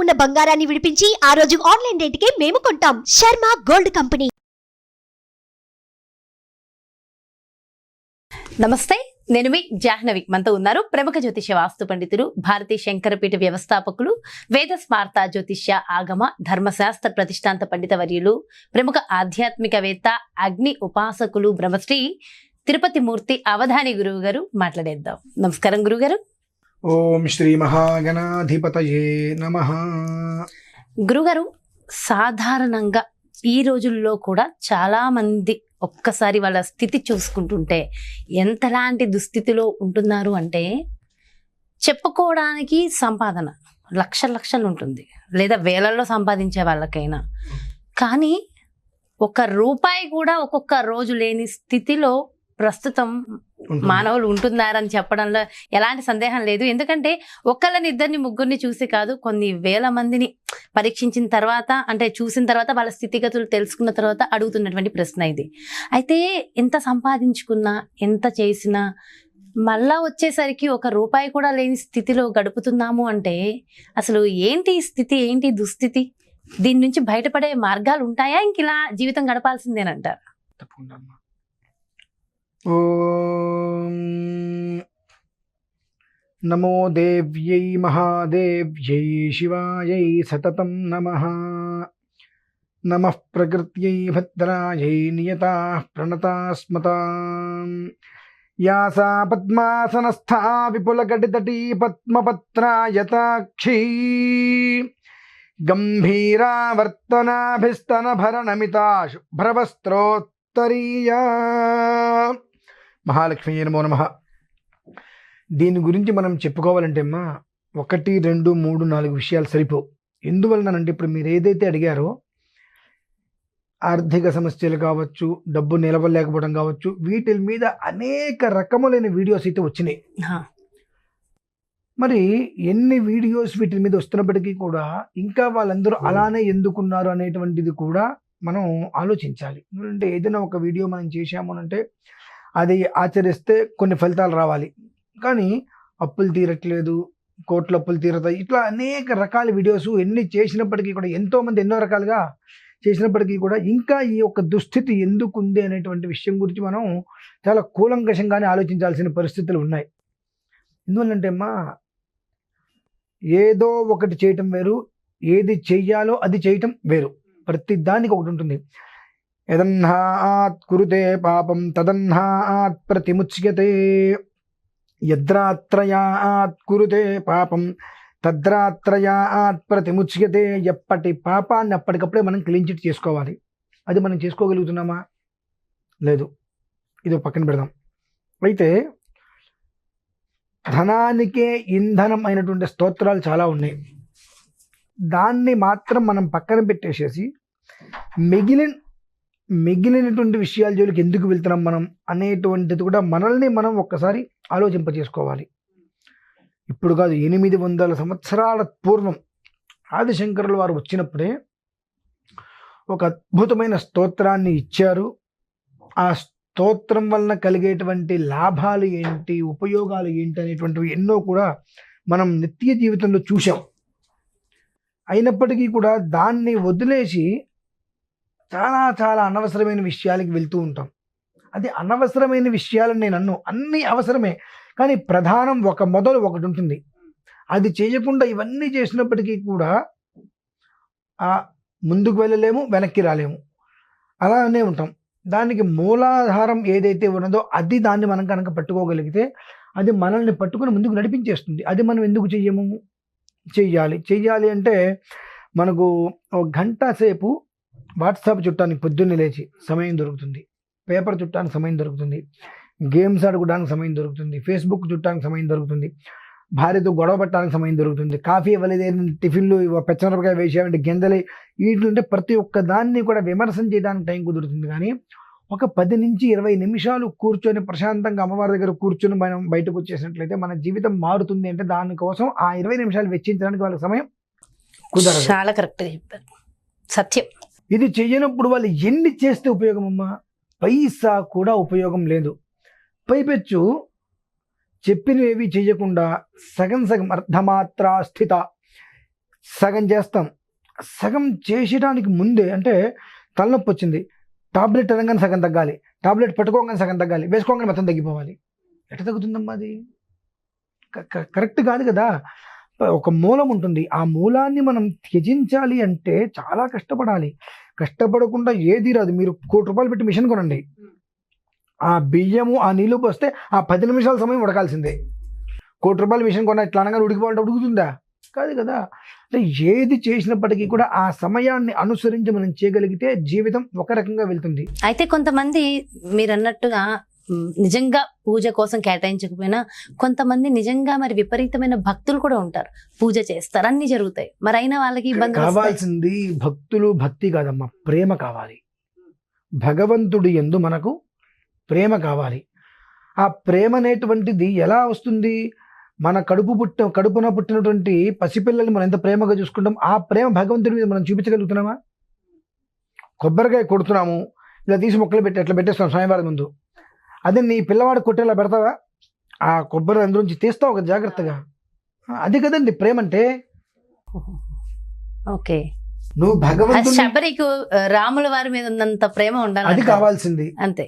ఉన్న బంగారాన్ని విడిపించి ఆ రోజు ఆన్లైన్ రేటుకే మేము కొంటాం. Sharma gold company. నమస్తే, నేను మీ జాహ్నవి. మనతో ఉన్నారు ప్రముఖ జ్యోతిష్య వాస్తు పండితులు, భారతీయ శంకరపీఠ వ్యవస్థాపకులు, వేద స్మార్త జ్యోతిష్య ఆగమ ధర్మశాస్త్ర ప్రతిష్టాంత పండిత వర్యులు, ప్రముఖ ఆధ్యాత్మికవేత్త, అగ్ని ఉపాసకులు, బ్రహ్మశ్రీ తిరుపతి మూర్తి అవధాని గురువు గారు. మాట్లాడేద్దాం. నమస్కారం గురుగారు. ఓం శ్రీ మహాగణాధిపతయే నమః. గురుగారు, సాధారణంగా ఈ రోజుల్లో కూడా చాలా మంది ఒక్కసారి వాళ్ళ స్థితి చూసుకుంటుంటే ఎంతలాంటి దుస్థితిలో ఉంటున్నారు అంటే, చెప్పుకోవడానికి సంపాదన లక్షలు ఉంటుంది, లేదా వేలల్లో సంపాదించే వాళ్ళకైనా, కానీ ఒక రూపాయి కూడా ఒక్కొక్క రోజు లేని స్థితిలో ప్రస్తుతం మానవులు ఉంటున్నారని చెప్పడంలో ఎలాంటి సందేహం లేదు. ఎందుకంటే ఒకళ్ళని, ఇద్దరిని, ముగ్గురిని చూసి కాదు, కొన్ని వేల మందిని పరీక్షించిన తర్వాత, అంటే చూసిన తర్వాత, వాళ్ళ స్థితిగతులు తెలుసుకున్న తర్వాత అడుగుతున్నటువంటి ప్రశ్న ఇది. అయితే ఎంత సంపాదించుకున్నా, ఎంత చేసినా మళ్ళా వచ్చేసరికి ఒక రూపాయి కూడా లేని స్థితిలో గడుపుతున్నాము అంటే అసలు ఏంటి ఈ స్థితి, ఏంటి దుస్థితి? దీని నుంచి బయటపడే మార్గాలు ఉంటాయా? ఇంక ఇలా జీవితం గడపాల్సిందేనంటారు? తప్పకుండా. ఓం నమో దేవ్యై మహాదేవ్యై శివాయై సతతం నమః. నమః ప్రకృత్యై భద్రాయై నియతాః ప్రణతాస్మతాం. యా సా పద్మాసనస్థా విపులకటితటీ పద్మపత్రాయతాక్షీ గంభీరావర్తనాభిస్తనభరణమితా శుభ్రవస్త్రోత్తరీయా. మహాలక్ష్మి నమో నమః. దీని గురించి మనం చెప్పుకోవాలంటే అమ్మా 1, 2, 3, 4 విషయాలు సరిపోవు. ఎందువలనంటే ఇప్పుడు మీరు ఏదైతే అడిగారో, ఆర్థిక సమస్యలు కావచ్చు, డబ్బు నిలవలేకపోవడం కావచ్చు, వీటి మీద అనేక రకములైన వీడియోస్ అయితే వచ్చినాయి. మరి ఎన్ని వీడియోస్ వీటి మీద వస్తున్నప్పటికీ కూడా ఇంకా వాళ్ళందరూ అలానే ఎందుకున్నారు అనేటువంటిది కూడా మనం ఆలోచించాలి. ఎందుకంటే ఏదైనా ఒక వీడియో మనం చేశాము అంటే అది ఆచరిస్తే కొన్ని ఫలితాలు రావాలి, కానీ అప్పులు తీరట్లేదు, కోట్ల అప్పులు తీరతాయి, ఇట్లా అనేక రకాల వీడియోస్ ఎన్ని చేసినప్పటికీ కూడా, ఎంతోమంది ఎన్నో రకాలుగా చేసినప్పటికీ కూడా ఇంకా ఈ యొక్క దుస్థితి ఎందుకు ఉంది అనేటువంటి విషయం గురించి మనం చాలా కూలంకషంగానే ఆలోచించాల్సిన పరిస్థితులు ఉన్నాయి. ఎందువల్లంటే అమ్మా, ఏదో ఒకటి చేయటం వేరు, ఏది చెయ్యాలో అది చేయటం వేరు. ప్రతి దానికి ఒకటి ఉంటుంది. యదన్హాత్ కురుతే పాపం తదన్హాత్ ప్రతిముచ్యతే, యద్రాత్రయాత్ కురుతే పాపం తద్రాత్రయాత్ ప్రతిముచ్యతే. ఎప్పటి పాపాన్ని అప్పటికప్పుడే మనం క్లీన్ చిట్ చేసుకోవాలి. అది మనం చేసుకోగలుగుతున్నామా? లేదు. ఇది పక్కన పెడదాం. అయితే ధనానికే ఇంధనం అయినటువంటి స్తోత్రాలు చాలా ఉన్నాయి. దాన్ని మాత్రం మనం పక్కన పెట్టేసేసి మిగిలినటువంటి విషయాల జోలికి ఎందుకు వెళ్తున్నాం మనం అనేటువంటిది కూడా మనల్ని మనం ఒక్కసారి ఆలోచింపజేసుకోవాలి. ఇప్పుడు కాదు, 800 సంవత్సరాల పూర్వం ఆదిశంకరుల వారు వచ్చినప్పుడే ఒక అద్భుతమైన స్తోత్రాన్ని ఇచ్చారు. ఆ స్తోత్రం వలన కలిగేటువంటి లాభాలు ఏంటి, ఉపయోగాలు ఏంటి అనేటువంటివి ఎన్నో కూడా మనం నిత్య జీవితంలో చూసాం. అయినప్పటికీ కూడా దాన్ని వదిలేసి చాలా అనవసరమైన విషయాలకి వెళ్తూ ఉంటాం. అది అనవసరమైన విషయాలని నేను అన్నీ అవసరమే, కానీ ప్రధానం మొదలు ఒకటి ఉంటుంది. అది చేయకుండా ఇవన్నీ చేసినప్పటికీ కూడా ముందుకు వెళ్ళలేము, వెనక్కి రాలేము, అలానే ఉంటాం. దానికి మూలాధారం ఏదైతే ఉన్నదో అది, దాన్ని మనం కనుక పట్టుకోగలిగితే అది మనల్ని పట్టుకుని ముందుకు నడిపించేస్తుంది. అది మనం ఎందుకు చెయ్యాలి అంటే మనకు 1 గంట సేపు వాట్సాప్ చుట్టానికి పొద్దున్నే లేచి సమయం దొరుకుతుంది, పేపర్ చుట్టానికి సమయం దొరుకుతుంది, గేమ్స్ ఆడుకోవడానికి సమయం దొరుకుతుంది, ఫేస్బుక్ చుట్టానికి సమయం దొరుకుతుంది, భార్యతో గొడవ పట్టడానికి సమయం దొరుకుతుంది, కాఫీ ఇవ్వలేదేంటి, టిఫిన్లు పెచ్చమిరపకాయ వేసేవంటి గింజలు, వీటిలుంటే ప్రతి ఒక్క దాన్ని కూడా విమర్శన చేయడానికి టైం కుదురుతుంది. కానీ ఒక 10 నుంచి 20 నిమిషాలు కూర్చొని ప్రశాంతంగా అమ్మవారి దగ్గర కూర్చొని మనం బయటకు వచ్చేసినట్లయితే మన జీవితం మారుతుంది. అంటే దానికోసం ఆ 20 నిమిషాలు వెచ్చించడానికి వాళ్ళకి సమయం కుదరదు. చాలా కరెక్ట్గా చెప్పారు, సత్యం. ఇది చెయ్యనప్పుడు వాళ్ళు ఎన్ని చేస్తే ఉపయోగం అమ్మా? పైసా కూడా ఉపయోగం లేదు. పైపెచ్చు చెప్పినవి చెయ్యకుండా సగం అర్ధమాత్రా స్థిత, సగం చేస్తాం. సగం చేసేయడానికి ముందే అంటే తలనొప్పి వచ్చింది, టాబ్లెట్ అనగానే సగం తగ్గాలి, టాబ్లెట్ పెట్టుకోగానే సగం తగ్గాలి, వేసుకోగానే మొత్తం తగ్గిపోవాలి. ఎట్లా తగ్గుతుందమ్మా అది? కరెక్ట్ కాదు కదా. ఒక మూలం ఉంటుంది, ఆ మూలాన్ని మనం త్యజించాలి అంటే చాలా కష్టపడాలి. కష్టపడకుండా ఏది రాదు. మీరు ₹1,00,00,000 పెట్టి మిషన్ కొనండి, ఆ బియ్యము ఆ నీళ్ళు పోస్తే ఆ 10 నిమిషాల సమయం ఉడకాల్సిందే. ₹1,00,00,000 మిషన్ కొన్న ఇట్లా అనగానే ఉడికిపోవాలంటే ఉడుకుతుందా? కాదు కదా. అంటే ఏది చేసినప్పటికీ కూడా ఆ సమయాన్ని అనుసరించి మనం చేయగలిగితే జీవితం ఒక రకంగా వెళ్తుంది. అయితే కొంతమంది మీరు అన్నట్టుగా నిజంగా పూజ కోసం కేటాయించకపోయినా కొంతమంది నిజంగా మరి విపరీతమైన భక్తులు కూడా ఉంటారు, పూజ చేస్తారు, అన్ని జరుగుతాయి, మరి అయినా వాళ్ళకి ఇబ్బంది కావాల్సింది భక్తులు, భక్తి కాదమ్మా, ప్రేమ కావాలి. భగవంతుడి యందు మనకు ప్రేమ కావాలి. ఆ ప్రేమ అనేటువంటిది ఎలా వస్తుంది? మన కడుపున పుట్టినటువంటి పసిపిల్లల్ని మనం ఎంత ప్రేమగా చూసుకుంటాం, ఆ ప్రేమ భగవంతుడి మీద మనం చూపించగలుగుతున్నామా? కొబ్బరికాయ కొడుతున్నాము, ఇలా తీసి మొక్కలు పెట్టి ఎట్లా పెట్టేస్తాం స్వామివారి ముందు. అదే నీ పిల్లవాడు కొట్టేలా పెడతావా? ఆ కొబ్బరి అందులోంచి తీస్తావు ఒక జాగ్రత్తగా. అది కదండి ప్రేమ అంటే. ఓకే, నువ్వు భగవంతుడు శబరికి రాముల వారి మీద ఉన్నంత ప్రేమ ఉండాలి, అది కావాల్సింది. అంతే.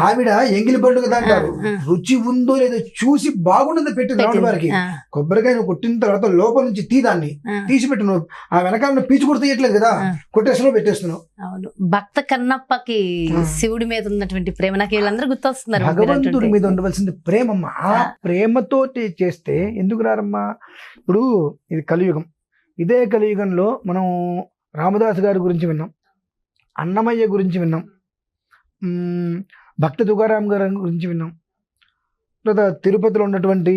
ఆవిడ ఎంగిలి పండు కదా అంటారు, రుచి ఉందో లేదో చూసి బాగుండదు పెట్టి రాముడి వారికి. కొబ్బరికాయ నువ్వు కొట్టిన తర్వాత లోపల నుంచి దాన్ని తీసిపెట్టు. నువ్వు ఆ వెనకాల పీచు కూడా తీయట్లేదు కదా, కొట్టేస్తున్నావు, పెట్టేస్తున్నావు. అవును, భక్త కన్నప్పకి శివుడి మీద ఉన్నటువంటి ప్రేమ నాకు వీళ్ళందరూ గుర్తొస్తున్నారు. భగవంతుడి మీద ఉండవలసింది ప్రేమమ్మా. ఆ ప్రేమతో చేస్తే ఎందుకు రారమ్మా? ఇప్పుడు ఇది కలియుగం. ఇదే కలియుగంలో మనం రామదాస్ గారి గురించి విన్నాం, అన్నమయ్య గురించి విన్నాం, భక్త తుకారాం గారి గురించి విన్నాం, లేదా తిరుపతిలో ఉన్నటువంటి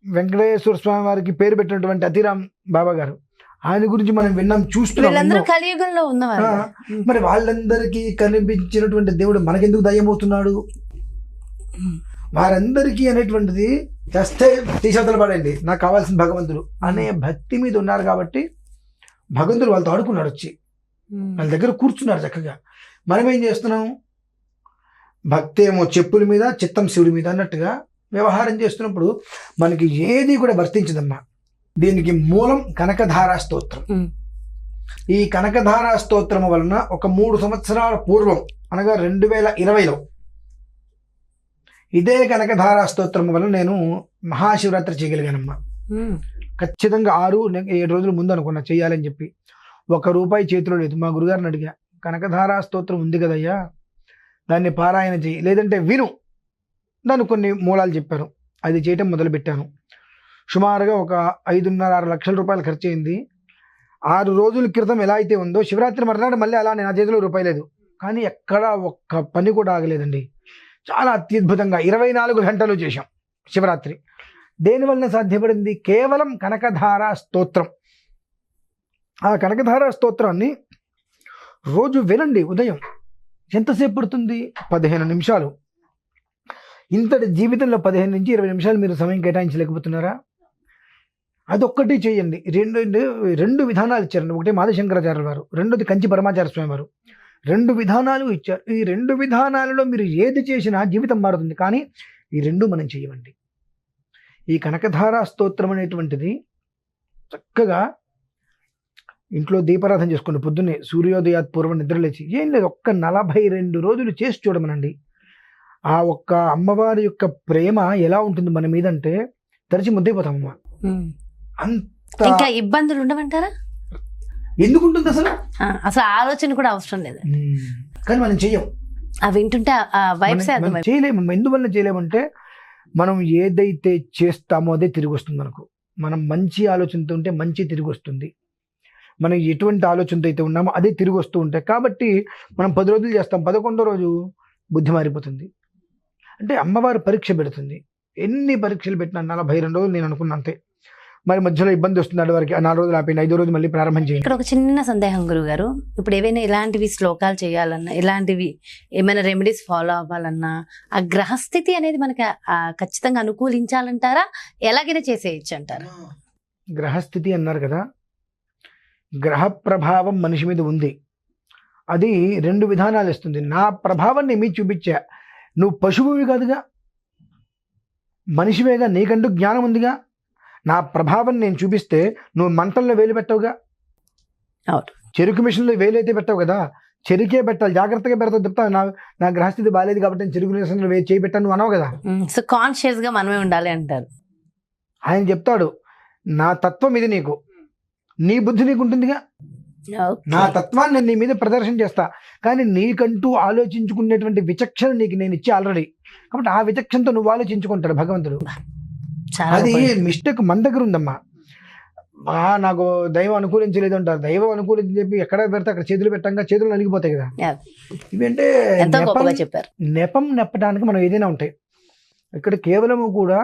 వెంకటేశ్వర స్వామి వారికి పేరు పెట్టినటువంటి అతిరామ్ బాబా గారు, ఆయన గురించి మనం విన్నాం, చూస్తున్నాం. కలియుగంలో ఉన్నవారు. మరి వాళ్ళందరికీ కనిపించినటువంటి దేవుడు మనకెందుకు దయ్యమవుతున్నాడు? వారందరికీ అనేటువంటిది చేస్తే తీసేతలు పడండి, నాకు కావాల్సిన భగవంతుడు అనే భక్తి మీద ఉన్నారు కాబట్టి భగవంతుడు వాళ్ళతో ఆడుకున్నాడు, వచ్చి వాళ్ళ దగ్గర కూర్చున్నారు చక్కగా. మనం ఏం చేస్తున్నాం? భక్తి ఏమో చెప్పుల మీద, చిత్తం శివుడి మీద అన్నట్టుగా వ్యవహారం చేస్తున్నప్పుడు మనకి ఏది కూడా వర్తించదమ్మా. దీనికి మూలం కనకధారా స్తోత్రం. ఈ కనకధారా స్తోత్రం వలన ఒక 3 సంవత్సరాల పూర్వం అనగా 2020లో ఇదే కనకధారా స్తోత్రం వలన నేను మహాశివరాత్రి చేయగలిగానమ్మా. ఖచ్చితంగా 6-7 రోజుల ముందు అనుకున్నా చేయాలని చెప్పి. ₹1 చేతిలో లేదు. మా గురుగారిని అడిగా, కనకధారా స్తోత్రం ఉంది కదయ్యా, దాన్ని పారాయణ చేయి, లేదంటే విను. దాన్ని కొన్ని మూలాలు చెప్పారు, అది చేయటం మొదలుపెట్టాను. సుమారుగా ఒక 5.5-6 లక్షల రూపాయలు ఖర్చు అయింది. 6 రోజుల క్రితం ఎలా అయితే ఉందో శివరాత్రి మర్నాడు మళ్ళీ అలా నా చేతిలో రూపాయి లేదు, కానీ ఎక్కడా ఒక్క పని కూడా ఆగలేదండి. చాలా అత్యద్భుతంగా 24 గంటలు చేశాం శివరాత్రి. దేనివల్ల సాధ్యపడింది? కేవలం కనకధారా స్తోత్రం. ఆ కనకధారా స్తోత్రాన్ని రోజు వినండి. ఉదయం ఎంతసేపు పడుతుంది? 15 నిమిషాలు. ఇంతటి జీవితంలో 15 నుంచి 20 నిమిషాలు మీరు సమయం కేటాయించలేకపోతున్నారా? అదొక్కటి చేయండి. రెండు విధానాలు ఇచ్చారండి. ఒకటి మాధశంకరాచార్యుల వారు, రెండోది కంచి పరమాచార్య స్వామి వారు. 2 విధానాలు ఇచ్చారు. ఈ 2 విధానాలలో మీరు ఏది చేసినా జీవితం మారుతుంది, కానీ ఈ 2 మనం చేయమండి. ఈ కనకధారా స్తోత్రం అనేటువంటిది చక్కగా ఇంట్లో దీపారాధన చేసుకోండి. పొద్దున్నే సూర్యోదయాత్ పూర్వం నిద్రలేచి, ఏం లేదు, ఒక్క 42 రోజులు చేసి చూడమనండి. ఆ ఒక్క అమ్మవారి యొక్క ప్రేమ ఎలా ఉంటుంది మన మీద అంటే తరిచి ముద్దైపోతామమ్మ. అంత ఇంకా ఇబ్బందులు ఉండమంటారా? ఎందుకు ఉంటుంది అసలు? అసలు ఆలోచన కూడా అవసరం లేదు, కానీ మనం చెయ్యం. అవి వింటుంటే చేయలేము. ఎందువల్ల చేయలేమంటే మనం ఏదైతే చేస్తామో అదే తిరిగి వస్తుంది మనకు. మనం మంచి ఆలోచనతో ఉంటే మంచి తిరిగి వస్తుంది. మనం ఎటువంటి ఆలోచనతో అయితే ఉన్నామో అదే తిరిగి వస్తూ ఉంటాయి. కాబట్టి మనం 10 రోజులు చేస్తాం, 11వ రోజు బుద్ధి మారిపోతుంది. అంటే అమ్మవారు పరీక్ష పెడుతుంది. ఎన్ని పరీక్షలు పెట్టినా 42 రోజులు నేను అనుకున్నా అంతే. మరి మధ్యలో ఇబ్బంది వస్తుంది వారికి, 4 రోజులు ఆపండి, 5వ రోజు మళ్ళీ ప్రారంభం చేయండి. ఇక్కడ ఒక చిన్న సందేహం గురువు గారు, ఇప్పుడు ఏవైనా ఇలాంటివి శ్లోకాలు చేయాలన్నా, ఇలాంటివి ఏమైనా రెమెడీస్ ఫాలో అవ్వాలన్నా ఆ గ్రహస్థితి అనేది మనకి ఖచ్చితంగా అనుకూలించాలంటారా? ఎలాగైనా చేసేయచ్చు అంటారా? గ్రహస్థితి అన్నారు కదా, గ్రహ ప్రభావం మనిషి మీద ఉంది. అది 2 విధానాలు ఇస్తుంది. నా ప్రభావాన్ని మీ చూపించా, నువ్వు పశువువి కాదుగా, మనిషివేగా, నీకంటూ జ్ఞానం ఉందిగా, నా ప్రభావం నేను చూపిస్తే నువ్వు మంటల్లో వేలు పెట్టవుగా, అవును. చెరుకు మిషన్లో వేలు అయితే పెట్టవు కదా, చెరుకే పెట్టాలి, జాగ్రత్తగా పెడతావు. చెప్తా నా గ్రహస్థితి బాగాలేదు కాబట్టి నేను చెరుకు మిషన్లో వేలు చేయి పెట్టాను నువ్వు అనవు కదా. సో కాన్షియస్ గా మనమే ఉండాలి అంటారు. ఆయన చెప్తాడు నా తత్వం ఇది, నీకు నీ బుద్ధి నీకు ఉంటుందిగా, నా తత్వాన్ని నేను నీ మీద ప్రదర్శన చేస్తా, కానీ నీకంటూ ఆలోచించుకునేటువంటి విచక్షణ నీకు నేను ఇచ్చి ఆల్రెడీ, కాబట్టి ఆ విచక్షణతో నువ్వు ఆలోచించుకుంటాడు భగవంతుడు. అది మిస్టేక్ మన దగ్గర ఉందమ్మా. నాకు దైవం అనుకూలించలేదు అంటారు. దైవం అనుకూలించి చెప్పి ఎక్కడ పెడితే అక్కడ చేతులు పెట్టంగా చేతులు నలిగిపోతాయి కదా. ఇవంటే నెపం నెప్పడానికి మనం ఏదైనా ఉంటాయి. ఇక్కడ కేవలము కూడా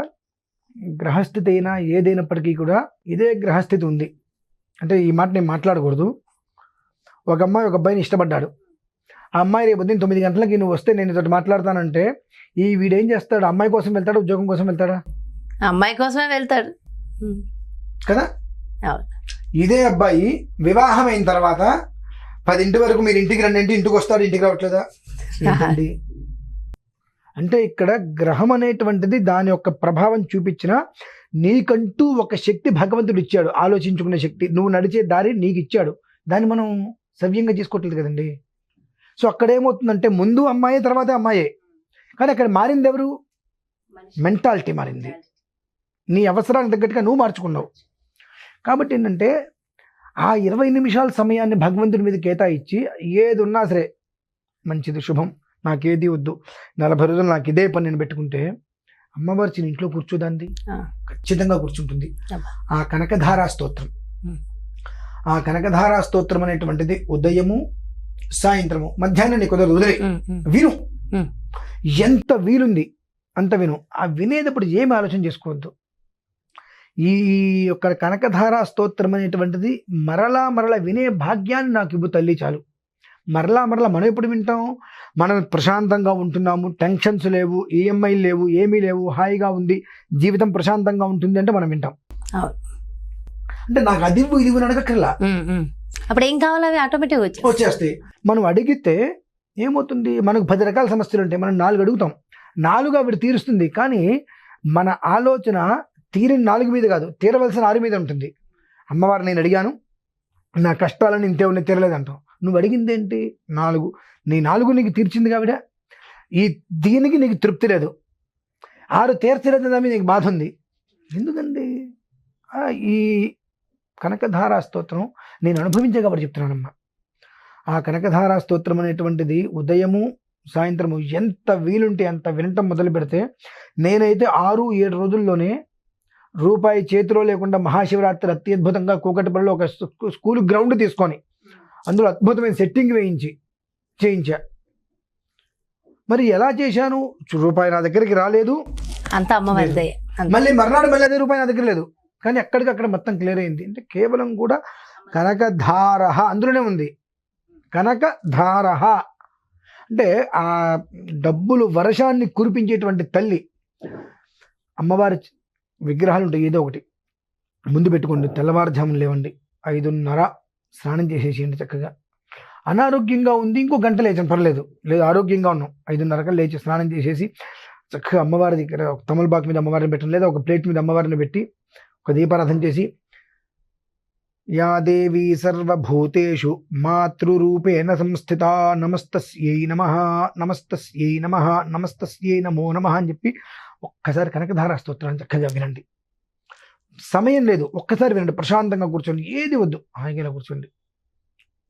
గ్రహస్థితి అయినా ఏదైనప్పటికీ కూడా ఇదే గ్రహస్థితి ఉంది. అంటే ఈ మాట నేను మాట్లాడకూడదు. ఒక అమ్మాయి ఒక అబ్బాయిని ఇష్టపడ్డాడు. ఆ అమ్మాయి రేపు పొద్దున్న 9 గంటలకి నువ్వు వస్తే నేను ఇతడు మాట్లాడతానంటే ఈ వీడేం చేస్తాడు? అమ్మాయి కోసం వెళ్తాడా, ఉద్యోగం కోసం వెళ్తాడా? అమ్మాయి కోసమే వెళ్తాడు కదా. ఇదే అబ్బాయి వివాహం అయిన తర్వాత 10 వరకు మీరు ఇంటికి రండి అంటే ఇంటికి వస్తాడు, ఇంటికి రావట్లేదా? అంటే ఇక్కడ గ్రహం అనేటువంటిది దాని యొక్క ప్రభావం చూపించిన నీకంటూ ఒక శక్తి భగవంతుడు ఇచ్చాడు, ఆలోచించుకునే శక్తి. నువ్వు నడిచే దారి నీకు ఇచ్చాడు, దాన్ని మనం సవ్యంగా తీసుకోవట్లేదు కదండి. సో అక్కడ ఏమవుతుందంటే ముందు అమ్మాయి తర్వాత అమ్మాయే, కానీ అక్కడ మారింది ఎవరు? మెంటాలిటీ మారింది. నీ అవసరానికి తగ్గట్టుగా నువ్వు మార్చుకున్నావు. కాబట్టి ఏంటంటే ఆ 20 నిమిషాల సమయాన్ని భగవంతుడి మీద కేటాయించి ఏది ఉన్నా సరే మంచిది, శుభం, నాకేది వద్దు, 40 రోజులు నాకు ఇదే పని నేను పెట్టుకుంటే అమ్మవారి చిన్న ఇంట్లో కూర్చోదాంది ఖచ్చితంగా కూర్చుంటుంది. ఆ కనకధారా స్తోత్రం, ఆ కనకధారా స్తోత్రం అనేటువంటిది ఉదయము సాయంత్రము మధ్యాహ్నం నీకు కుదరదు, వదిలే విను, ఎంత వీలుంది అంత విను. ఆ వినేటప్పుడు ఏమి ఆలోచన చేసుకోవద్దు. ఈ యొక్క కనకధారా స్తోత్రం అనేటువంటిది మరలా వినే భాగ్యాన్ని నాకు ఇవ్వు తల్లి చాలు. మరలా మనం ఎప్పుడు వింటాం? మనం ప్రశాంతంగా ఉంటున్నాము, టెన్షన్స్ లేవు, ఈఎంఐలు లేవు, ఏమీ లేవు, హాయిగా ఉంది, జీవితం ప్రశాంతంగా ఉంటుంది అంటే మనం వింటాం. అంటే నాకు అది ఇది అడగక్కర్లా, అప్పుడు ఏం కావాలి అవి ఆటోమేటిక్ వచ్చేస్తాయి. మనం అడిగితే ఏమవుతుంది? మనకు 10 రకాల సమస్యలు ఉంటాయి, మనం 4 అడుగుతాం, 4 ఆవిడ తీరుస్తుంది. కానీ మన ఆలోచన తీరిన 4 మీద కాదు, తీరవలసిన 6 మీద ఉంటుంది. అమ్మవారు నేను అడిగాను, నా కష్టాలను ఇంతే ఉన్నాయి, తీరలేదంటాం. నువ్వు అడిగింది ఏంటి? 4. నీ 4 నీకు తీర్చింది కాబట్ట దీనికి నీకు తృప్తి లేదు, 6 తీర్చలేదు దాని మీద నీకు బాధ ఉంది. ఎందుకండి? ఈ కనకధారా స్తోత్రం నేను అనుభవించే కాబట్టి చెప్తున్నానమ్మా. ఆ కనకధారా స్తోత్రం అనేటువంటిది ఉదయము సాయంత్రము ఎంత వీలుంటే అంత వినటం మొదలు పెడితే నేనైతే 6-7 రోజుల్లోనే రూపాయి చేతిలో లేకుండా మహాశివరాత్రి అత్యద్భుతంగా కూకటిపల్లిలో ఒక స్కూల్ గ్రౌండ్ తీసుకొని అందులో అద్భుతమైన సెట్టింగ్ చేయించా. మరి ఎలా చేశాను? రూపాయి నా దగ్గరికి రాలేదు, అంత అమ్మవారిదే. మళ్ళీ మర్నాడు మళ్ళీ అదే రూపాయి నా దగ్గర లేదు, కానీ అక్కడికక్కడ మొత్తం క్లియర్ అయింది. అంటే కేవలం కూడా కనకధార అందులోనే ఉంది. కనకధార అంటే ఆ డబ్బులు వర్షాన్ని కురిపించేటువంటి తల్లి. అమ్మవారి విగ్రహాలు ఉంటాయి, ఏదో ఒకటి ముందు పెట్టుకోండి, తెల్లవారుజామున లేవండి, 5:30 స్నానం చేసేసేయండి చక్కగా. అనారోగ్యంగా ఉంది ఇంకో గంట లేచాను పర్లేదు, లేదు ఆరోగ్యంగా ఉన్నాం, 5:30 లేచి స్నానం చేసేసి చక్కగా అమ్మవారి దగ్గర ఒక తమలపాకు మీద అమ్మవారిని పెట్టండి, లేదా ఒక ప్లేట్ మీద అమ్మవారిని పెట్టి ఒక దీపారాధన చేసి యా దేవీ సర్వభూతేషు మాతృరూపేణ సంస్థిత నమస్తస్యై నమః నమస్తస్యై నమః నమస్తస్యై నమో నమః అని చెప్పి ఒక్కసారి కనకధారా స్తోత్రాన్ని చక్కగా వినండి. సమయం లేదు, ఒక్కసారి వినండి, ప్రశాంతంగా కూర్చోండి, ఏది వద్దు, హాయిగా కూర్చోండి.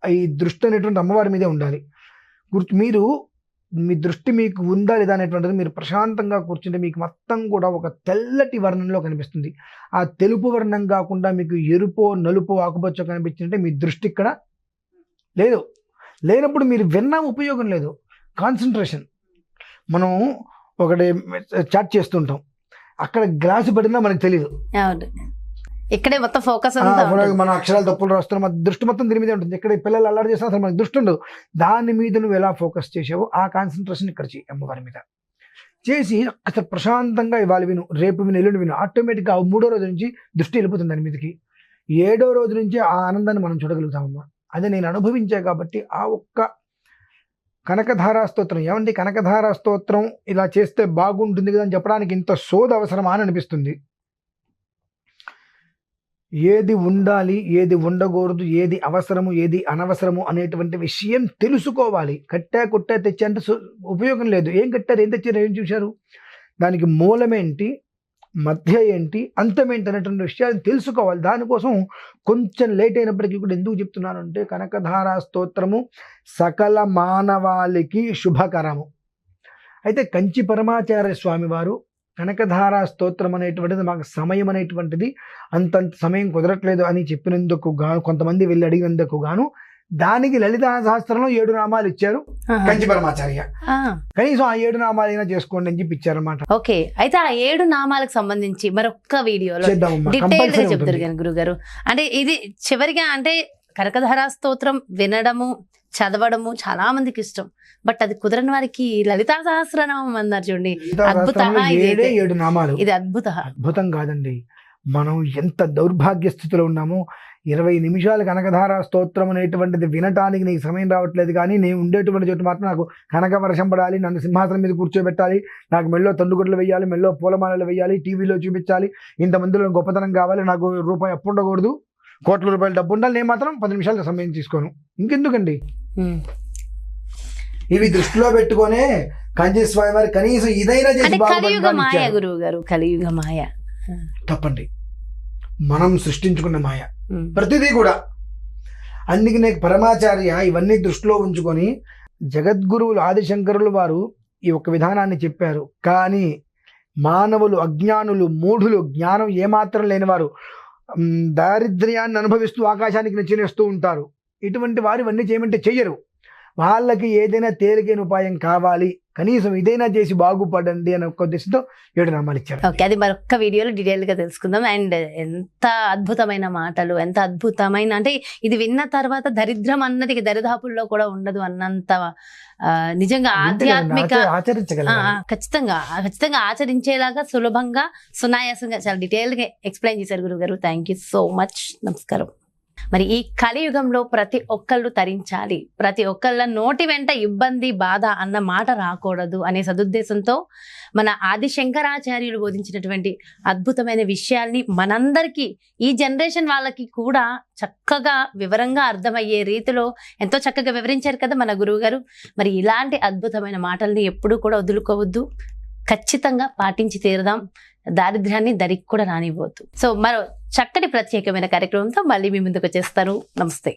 ఈ దృష్టి అనేటువంటి అమ్మవారి మీదే ఉండాలి. మీరు మీ దృష్టి మీకు ఉందా లేదా అనేటువంటిది మీరు ప్రశాంతంగా కూర్చుంటే మీకు మొత్తం కూడా ఒక తెల్లటి వర్ణంలో కనిపిస్తుంది. ఆ తెలుపు వర్ణం కాకుండా మీకు ఎరుపో నలుపో ఆకుపచ్చో కనిపించిందంటే మీ దృష్టి ఇక్కడ లేదు. లేనప్పుడు మీరు విన్నా ఉపయోగం లేదు. కాన్సన్ట్రేషన్. మనం ఒకటి చాట్ చేస్తుంటాం, అక్కడ గ్లాసు పడినా మనకు తెలియదు, ఇక్కడే మొత్తం ఫోకస్. మన అక్షరాలు తప్పులు రాస్తున్నాం, మన దృష్టి మొత్తం దీని మీద ఉంటుంది. ఇక్కడ పిల్లలు అల్లరి చేస్తున్నా అసలు మనకు దృష్టి ఉండదు. దాని మీద నువ్వు ఎలా ఫోకస్ చేసావో ఆ కాన్సన్ట్రేషన్ ఇక్కడ చేయి, అమ్మవారి మీద చేసి అసలు ప్రశాంతంగా ఇవాళ విను, రేపు విను, ఎల్లుండి విను. ఆటోమేటిక్గా 3వ రోజు నుంచి దృష్టి వెళ్ళిపోతుంది దాని మీదకి. 7వ రోజు నుంచి ఆ ఆనందాన్ని మనం చూడగలుగుతామమ్మా. అదే నేను అనుభవించా కాబట్టి ఆ ఒక్క కనకధారా స్తోత్రం. ఏమండి కనకధారా స్తోత్రం ఇలా చేస్తే బాగుంటుంది కదా అని చెప్పడానికి ఇంత సోద అవసరమా అని అనిపిస్తుంది. ఏది ఉండాలి, ఏది ఉండకూడదు, ఏది అవసరము, ఏది అనవసరము అనేటువంటి విషయం తెలుసుకోవాలి. కట్టా కొట్టా తెచ్చా అంటే ఉపయోగం లేదు. ఏం కట్టారు, ఏం తెచ్చారు, ఏం చూశారు, దానికి మూలమేంటి, మధ్య ఏంటి, అంతమేంటి అనేటువంటి విషయాన్ని తెలుసుకోవాలి. దానికోసం కొంచెం లేట్ అయినప్పటికీ కూడా ఎందుకు చెప్తున్నాను అంటే, కనకధారా స్తోత్రము సకల మానవాళికి శుభకరము. అయితే కంచి పరమాచార్య స్వామి వారు కనకధారా స్తోత్రం అనేటువంటిది మాకు సమయం అనేటువంటిది అంతంత సమయం కుదరట్లేదు అని చెప్పినందుకు గాను, కొంతమంది వెళ్ళి అడిగినందుకు గాను దానికి లలితా సహస్రంలో 7 నామాలు ఇచ్చారు కంచి పరమాచార్య. కనీసం ఆ 7 నామాలైనా చేసుకోండి అని చెప్పి ఇచ్చారన్నమాట. ఓకే, అయితే ఆ 7 నామాలకు సంబంధించి మరొక్క వీడియోలో డీటెయిల్ గా చెప్తారు కానీ గురుగారు. అంటే ఇది చివరిగా అంటే కనకధారా స్తోత్రం వినడము చదవడము చాలా మందికి ఇష్టం, బట్ అది కుదరని వారికి లలితా సహస్రనామం అన్నారు చూడండి, అద్భుత. ఇది అద్భుతం కాదండి. మనం ఎంత దౌర్భాగ్య స్థితిలో ఉన్నామో, 20 నిమిషాలు కనకధారా స్తోత్రం అనేటువంటిది వినటానికి నీకు సమయం రావట్లేదు. కానీ నేను ఉండేటువంటి చోటు మాత్రం నాకు కనక వర్షం పడాలి, నన్ను సింహాసనం మీద కూర్చోబెట్టాలి, నాకు మెల్లో తండుగుడ్లు వేయాలి, మెల్లో పూలమాలలు వేయాలి, టీవీలో చూపించాలి, ఇంతమందిలో గొప్పతనం కావాలి, నాకు రూపాయి అప్పు ఉండకూడదు, కోట్ల రూపాయల డబ్బు ఉండాలి, నేను మాత్రం 10 నిమిషాలు సమయం తీసుకోను. ఇంకెందుకండి? ఇవి దృష్టిలో పెట్టుకునే కంచి స్వామి వారి కనీసం ఇదైనా చేసి గురువు గారు. కలియుగ మాయ తప్పండి, మనం సృష్టించుకున్న మాయ ప్రతిదీ కూడా. అందుకనే పరమాచార్య ఇవన్నీ దృష్టిలో ఉంచుకొని జగద్గురువులు ఆదిశంకరులు వారు ఈ ఒక విధానాన్ని చెప్పారు. కానీ మానవులు అజ్ఞానులు, మూఢులు, జ్ఞానం ఏమాత్రం లేనివారు దారిద్ర్యాన్ని అనుభవిస్తూ ఆకాశానికి నచ్చినేస్తూ ఉంటారు. ఇటువంటి వారు ఇవన్నీ చేయమంటే చెయ్యరు. వాళ్ళకి ఏదైనా తేలికైన ఉపాయం కావాలి, కనీసం ఇదైనా చేసి బాగుపడండి అనే ఒక ఉద్దేశంతో 7 నామాలు ఇచ్చారు. ఓకే, అది మరొక్క వీడియోలో డీటెయిల్ గా తెలుసుకుందాం. అండ్ ఎంత అద్భుతమైన మాటలు, ఎంత అద్భుతమైన, అంటే ఇది విన్న తర్వాత దరిద్రం అన్నది దరిదాపుల్లో కూడా ఉండదు అన్నంత నిజంగా ఆధ్యాత్మిక, ఖచ్చితంగా ఆచరించేలాగా సులభంగా సునాయాసంగా చాలా డీటెయిల్ గా ఎక్స్ప్లెయిన్ చేశారు గురువు గారు. Thank you so much. నమస్కారం. మరి ఈ కలియుగంలో ప్రతి ఒక్కళ్ళు తరించాలి, ప్రతి ఒక్కళ్ళ నోటి వెంట ఇబ్బంది బాధ అన్న మాట రాకూడదు అనే సదుద్దేశంతో మన ఆది శంకరాచార్యులు బోధించినటువంటి అద్భుతమైన విషయాల్ని మనందరికీ, ఈ జనరేషన్ వాళ్ళకి కూడా చక్కగా వివరంగా అర్థమయ్యే రీతిలో ఎంతో చక్కగా వివరించారు కదా మన గురువు గారు. మరి ఇలాంటి అద్భుతమైన మాటల్ని ఎప్పుడూ కూడా వదులుకోవద్దు, ఖచ్చితంగా పాటించి తీరదాం. దారిద్ర్యాన్ని దరికి కూడా రానివ్వద్దు. సో మరో చక్కటి ప్రత్యేకమైన కార్యక్రమంతో మళ్ళీ మీ ముందుకు వచ్చేస్తాను. నమస్తే.